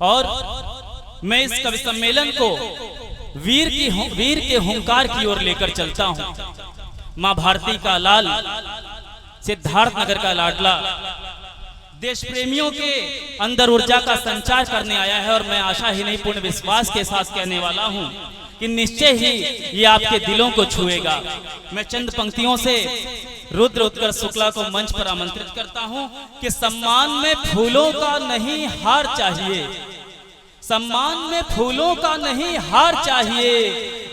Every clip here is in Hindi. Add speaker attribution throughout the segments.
Speaker 1: और मैं इस कवि सम्मेलन को वीर के हुंकार की ओर लेकर चलता हूं। मां भारती का लाल, सिद्धार्थ नगर का लाडला, देश प्रेमियों के अंदर ऊर्जा का संचार करने आया है। और मैं आशा ही नहीं पूर्ण विश्वास के साथ कहने वाला हूं कि निश्चय ही ये आपके दिलों को छुएगा। मैं चंद पंक्तियों से रुद्र उत्कर्ष शुक्ला को मंच पर आमंत्रित करता हूं कि सम्मान में फूलों का नहीं हार चाहिए, सम्मान में फूलों का नहीं हार चाहिए,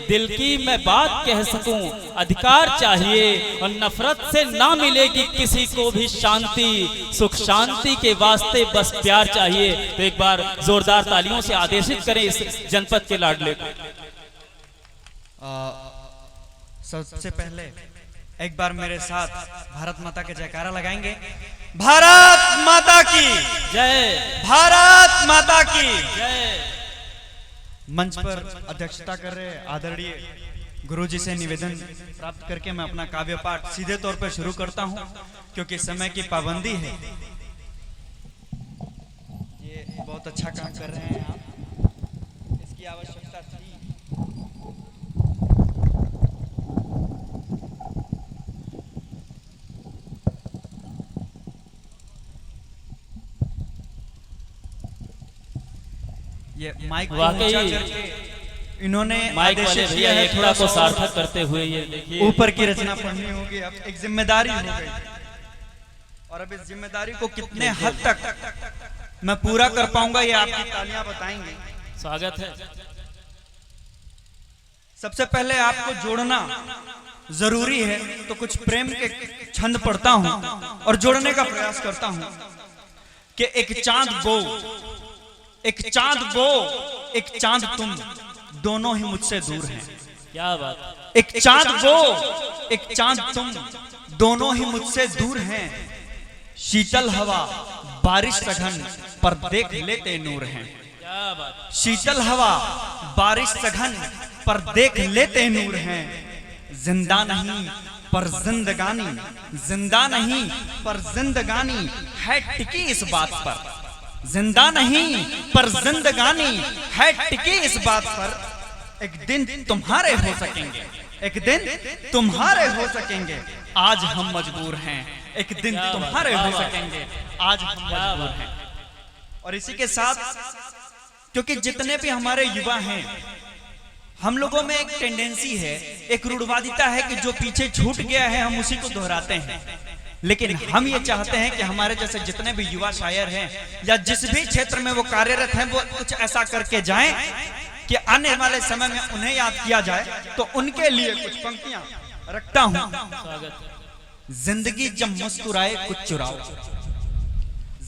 Speaker 1: दिल की मैं बात कह सकूं अधिकार चाहिए, और नफरत से ना मिलेगी किसी को भी शांति, सुख शांति के वास्ते बस प्यार चाहिए। तो एक बार जोरदार तालियों से आदेशित करें इस जनपद के लाडले को।
Speaker 2: सबसे पहले एक बार मेरे साथ भारत माता के जयकारा लगाएंगे। भारत माता की
Speaker 1: जय,
Speaker 2: भारत माता की
Speaker 1: जय।
Speaker 2: मंच पर अध्यक्षता कर रहे आदरणीय गुरुजी से निवेदन प्राप्त करके मैं अपना काव्य पाठ सीधे तौर पर शुरू करता हूं, क्योंकि समय की पाबंदी है। ये बहुत अच्छा काम कर रहे हैं आप, इसकी आवश्यकता थी। ये माइक वाकई
Speaker 1: इन्होंने माइक वाले भैया ये थोड़ा को सार्थक करते हुए ये देखिए
Speaker 2: ऊपर की रचना पढ़नी होगी। अब एक जिम्मेदारी हो गई, और अब इस जिम्मेदारी को कितने हद तक मैं पूरा कर पाऊंगा ये आपकी तालियां बताएंगे।
Speaker 1: स्वागत है।
Speaker 2: सबसे पहले आपको जोड़ना जरूरी है, तो कुछ प्रेम के छंद पढ़ता हूं और जोड़ने का प्रयास करता हूं कि एक चांद वो, एक चांद वो, एक चांद तुम, दोनों ही मुझसे दूर हैं।
Speaker 1: क्या बात।
Speaker 2: एक चांद वो, एक चांद तुम, दोनों ही मुझसे दूर हैं। शीतल हवा बारिश सघन पर देख लेते नूर हैं।
Speaker 1: क्या बात।
Speaker 2: शीतल हवा बारिश सघन पर देख लेते नूर हैं। जिंदा नहीं पर जिंदगानी, जिंदा नहीं पर जिंदगानी है टिकी इस बात पर, जिंदा नहीं पर जिंदगानी है टिकी इस बात पर। एक दिन तुम्हारे हो सकेंगे, एक दिन तुम्हारे हो सकेंगे, आज हम मजबूर हैं। एक दिन तुम्हारे हो सकेंगे, आज हम मजबूर हैं। और इसी के साथ, क्योंकि जितने भी हमारे युवा हैं, हम लोगों में एक टेंडेंसी है, एक रूढ़वादिता है कि जो पीछे छूट गया है हम उसी को दोहराते हैं। लेकिन हम ये चाहते हैं कि हमारे जैसे जितने भी युवा शायर हैं या जिस भी क्षेत्र में वो कार्यरत हैं, वो कुछ ऐसा करके जाएं कि आने वाले समय में उन्हें याद किया जाए। तो उनके लिए कुछ पंक्तियां रखता हूं। जिंदगी जब मुस्कुराए कुछ चुराओ,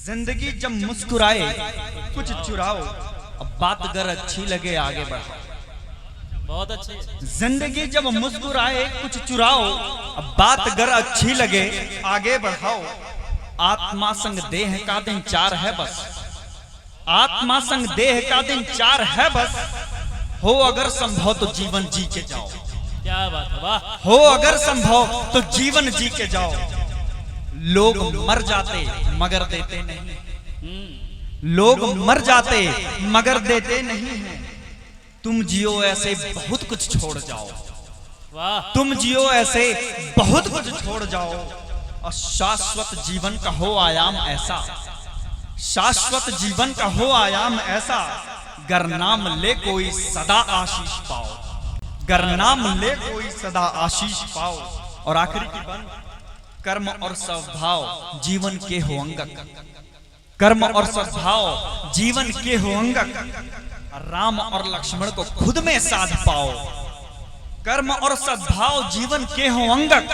Speaker 2: जिंदगी जब मुस्कुराए कुछ चुराओ, अब बात अगर अच्छी लगे आगे बढ़ाओ।
Speaker 1: बहुत अच्छे।
Speaker 2: जिंदगी जब मुस्कुराए कुछ चुराओ, अब बात अगर अच्छी लगे आगे बढ़ाओ। आत्मा संग देह का दिन चार है बस, आत्मा संग देह का दिन चार है बस, हो अगर संभव तो जीवन जी के जाओ।
Speaker 1: क्या बात है, वाह।
Speaker 2: हो अगर संभव तो जीवन जी के जाओ। लोग मर जाते मगर देते नहीं, लोग मर जाते मगर देते नहीं हैं। तुम जियो ऐसे बहुत कुछ छोड़ जाओ,
Speaker 1: वाह।
Speaker 2: तुम जियो ऐसे बहुत कुछ छोड़ जाओ। और शाश्वत जीवन का हो आयाम ऐसा, शाश्वत जीवन का हो आयाम ऐसा, गर नाम ले कोई सदा आशीष पाओ, गर नाम ले कोई सदा आशीष पाओ। और आखिरी की बंद, कर्म और सद्भाव जीवन के हो अंगक, कर्म और सद्भाव जीवन के हो अंगक, राम और लक्ष्मण को खुद में साध पाओ। कर्म और सद्भाव जीवन के हो अंगक,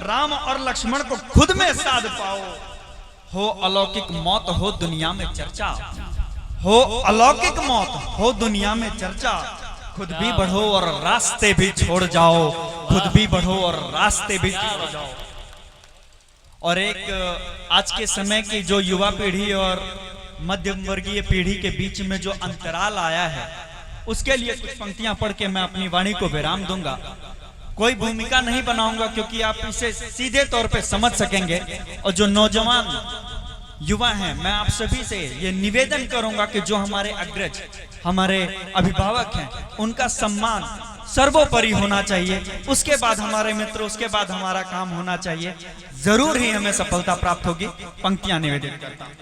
Speaker 2: राम और लक्ष्मण को खुद में साध पाओ। हो अलौकिक मौत हो दुनिया में चर्चा, हो अलौकिक मौत हो दुनिया में चर्चा। खुद भी बढ़ो और रास्ते भी छोड़ जाओ, खुद भी बढ़ो और रास्ते भी छोड़ जाओ। और एक आज के समय की जो युवा पीढ़ी और मध्यम वर्गीय पीढ़ी के बीच में जो अंतराल आया है, उसके लिए कुछ पंक्तियां पढ़ के मैं अपनी वाणी को विराम दूंगा। कोई भूमिका नहीं बनाऊंगा, क्योंकि आप इसे सीधे तौर पे समझ सकेंगे। और जो नौजवान युवा हैं, मैं आप सभी से ये निवेदन करूंगा कि जो हमारे अग्रज, हमारे अभिभावक हैं, उनका सम्मान सर्वोपरि होना चाहिए। उसके बाद हमारे मित्र, उसके बाद हमारा काम होना चाहिए। जरूर ही हमें सफलता प्राप्त होगी। पंक्तियां निवेदित करता हूं।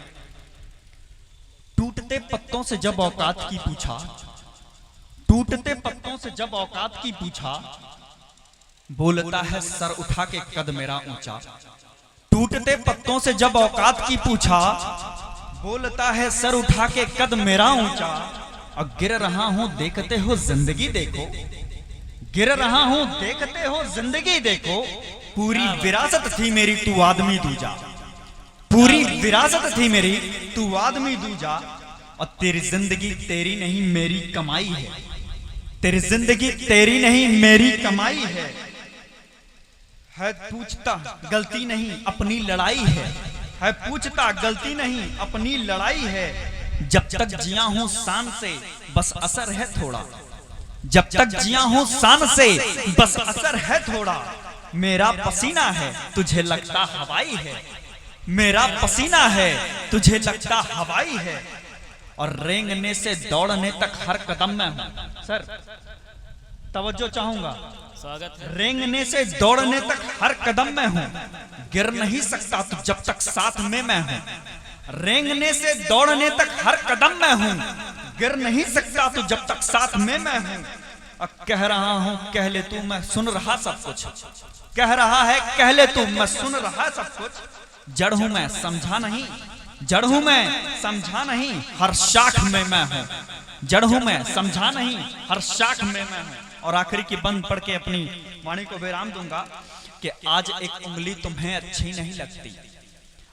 Speaker 2: टूटते पत्तों से जब औकात की पूछा, टूटते पत्तों से जब औकात की पूछा, बोलता है सर उठा के कद मेरा ऊंचा। टूटते पत्तों से जब औकात की पूछा, बोलता है सर उठा के कद मेरा ऊंचा। और गिर रहा हूं देखते हो जिंदगी देखो, गिर रहा हूं देखते हो जिंदगी देखो। पूरी विरासत थी मेरी तू आदमी दूजा, पूरी विरासत थी मेरी तू आदमी दूजा। और तेरी जिंदगी तेरी नहीं मेरी कमाई है, तेरी जिंदगी तेरी नहीं मेरी कमाई है। पूछता गलती नहीं अपनी लड़ाई है पूछता गलती नहीं अपनी लड़ाई है। जब तक जिया हूं शान से बस असर है थोड़ा, जब तक जिया हूं शान से बस असर है थोड़ा। मेरा पसीना है तुझे लगता हवाई है, मेरा पसीना है तुझे लगता हवाई है। और रेंगने से दौड़ने तक हर कदम में हूं। सर तवज्जो चाहूंगा,
Speaker 1: स्वागत है।
Speaker 2: रेंगने से दौड़ने तक हर कदम में हूं, गिर नहीं सकता तू जब तक साथ में मैं हूं। रेंगने से दौड़ने तक हर कदम में हूं, गिर नहीं सकता तू जब तक साथ में मैं हूं। अब कह रहा हूं कह ले तू, मैं सुन रहा सब कुछ, कह रहा है कह ले तू, मैं सुन रहा सब कुछ। जड़ हूं मैं समझा नहीं, जड़ हूं मैं समझा नहीं, हर शाख में मैं हूं। जड़ हूं मैं समझा नहीं, हर शाख में मैं हूं। और आखिरी की बंद पढ़ के अपनी वाणी को विराम दूंगा कि आज एक उंगली तुम्हें अच्छी नहीं लगती,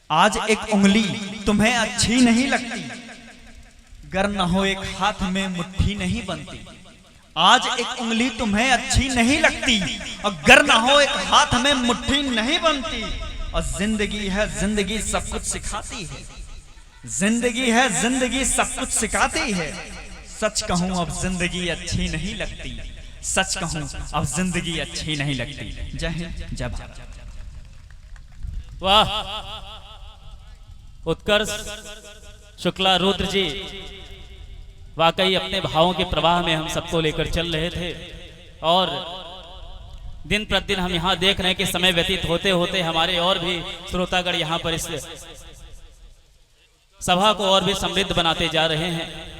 Speaker 2: आज एक उंगली तुम्हें अच्छी नहीं लगती, गर न हो एक हाथ में मुट्ठी नहीं बनती। आज एक उंगली तुम्हें अच्छी नहीं लगती और गर न हो एक हाथ में मुट्ठी नहीं बनती। और जिंदगी है जिंदगी सब कुछ सिखाती है, जिंदगी है जिंदगी सब कुछ सिखाती है। सच कहूं अब जिंदगी अच्छी नहीं लगती, सच कहूं अब जिंदगी अच्छी नहीं लगती। जय हिंद जय भारत।
Speaker 1: वाह, उत्कर्ष शुक्ला रुद्र जी वाकई अपने भावों के प्रवाह में हम सबको लेकर चल रहे थे। और दिन प्रतिदिन हम यहाँ देख रहे हैं कि समय व्यतीत होते होते हमारे और भी श्रोतागण यहाँ पर इस सभा को और भी समृद्ध बनाते जा रहे हैं।